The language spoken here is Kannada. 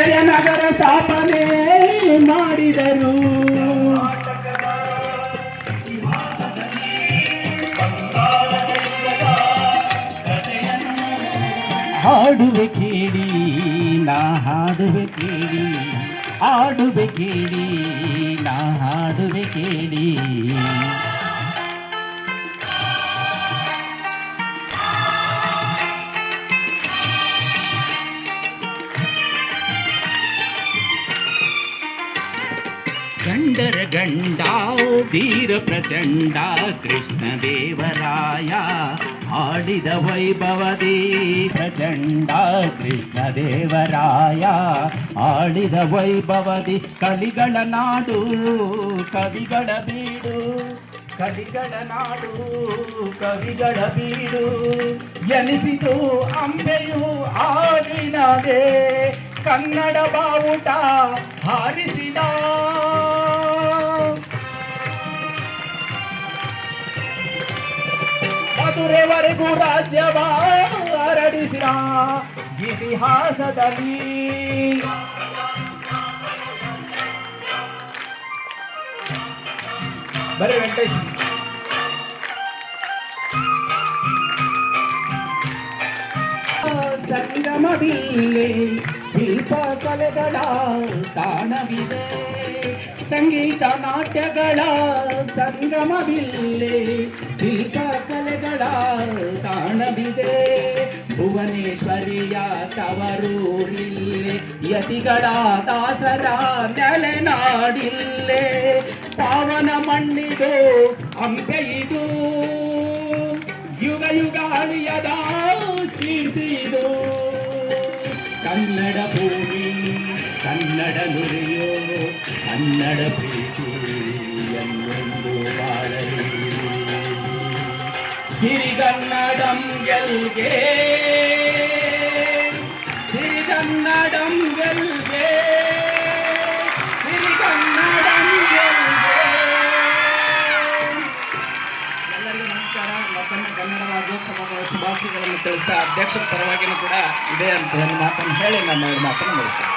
ವಿಜಯನಗರ ಸ್ಥಾಪನೆ ಮಾಡಿದರು. ಹಾಡುವೆ ಕೇಳಿ ನಾ ಹಾಡುವೆ ಕೇಳಿ, ಆಡುವೆ ಕೇಳಿ ನಾ ಹಾಡುವೆ ಕೇಳಿ. ಗಂಡರ ಗಂಡ ವೀರ ಪ್ರಚಂಡ ಕೃಷ್ಣದೇವರಾಯ ಆಡಿದ ವೈಭವದಿ. ಪ್ರಚಂಡ ಕೃಷ್ಣದೇವರಾಯ ಆಡಿದ ವೈಭವದಿ. ಕಲಿಗಳ ನಾಡು ಕವಿಗಳ ಬೀಡು, ಕವಿಗಳ ನಾಡು ಕವಿಗಳ ಬೀಡು ಎನಿಸಿತು ಅಂಬೆಯು ಆಡಿನದೆ. ಕನ್ನಡ ಬಾವುಟ ಹಾರಿಸಿದ ಮಧುರೆವರೆಗೂ ರಾಜ್ಯವ ಹರಡಿಸಿದ ಇತಿಹಾಸದಲ್ಲಿ. ಬರೀ ವೆಂಕಟೇಶ್ ಸಂಗಮವಿಲ್ಲೇ ಶಿಲ್ಪ ಕಲೆಗಳ ತಾಣವಿದೆ. ಸಂಗೀತ ನಾಟ್ಯಗಳ ಸಂಗಮವಿಲ್ಲೇ ಶಿಲ್ಪ ಕಲೆಗಳ ತಾಣವಿದೆ. ಭುವನೇಶ್ವರಿಯ ತವರೂರಿಲ್ಲೇ ಯತಿಗಳ ದಾಸರ ನೆಲೆನಾಡಿಲ್ಲೇ. ಪಾವನ ಮಣ್ಣಿದು ಅಂಬೆಯಿದು, ಯುಗ ಯುಗಾಳಿಯದ ಕೀರ್ತಿದು. ಕನ್ನಡ ಭೂಮಿ ಕನ್ನಡ ನುಡಿಯೋ ಕನ್ನಡ ಪ್ರೀತಿ ಎಂದೆಂದು ಬಾಳಲಿ. ಸಿರಿಗನ್ನಡಂ ಗೆಲ್ಗೆ, ಸಿರಿಗನ್ನಡಂ ಗೆಲ್ಗೆ, ಸಿರಿಗನ್ನಡಂ ಗೆಲ್ಗೆ. ಎಲ್ಲರಿಗೂ ನಮಸ್ಕಾರ. ಮತ್ತೊಮ್ಮೆ ಕನ್ನಡ ರಾಜ್ಯೋತ್ಸವದ ಶುಭಾಶಯಗಳನ್ನು ತಿಳಿಸ್ತಾ ಅಧ್ಯಕ್ಷರ ಪರವಾಗಿಯೂ ಕೂಡ ಇದೆ ಅಂತ ಮಾತನ್ನು ಹೇಳಿ ನನ್ನ ಮಾತನ್ನು ಮುಗಿಸ್ತೇನೆ.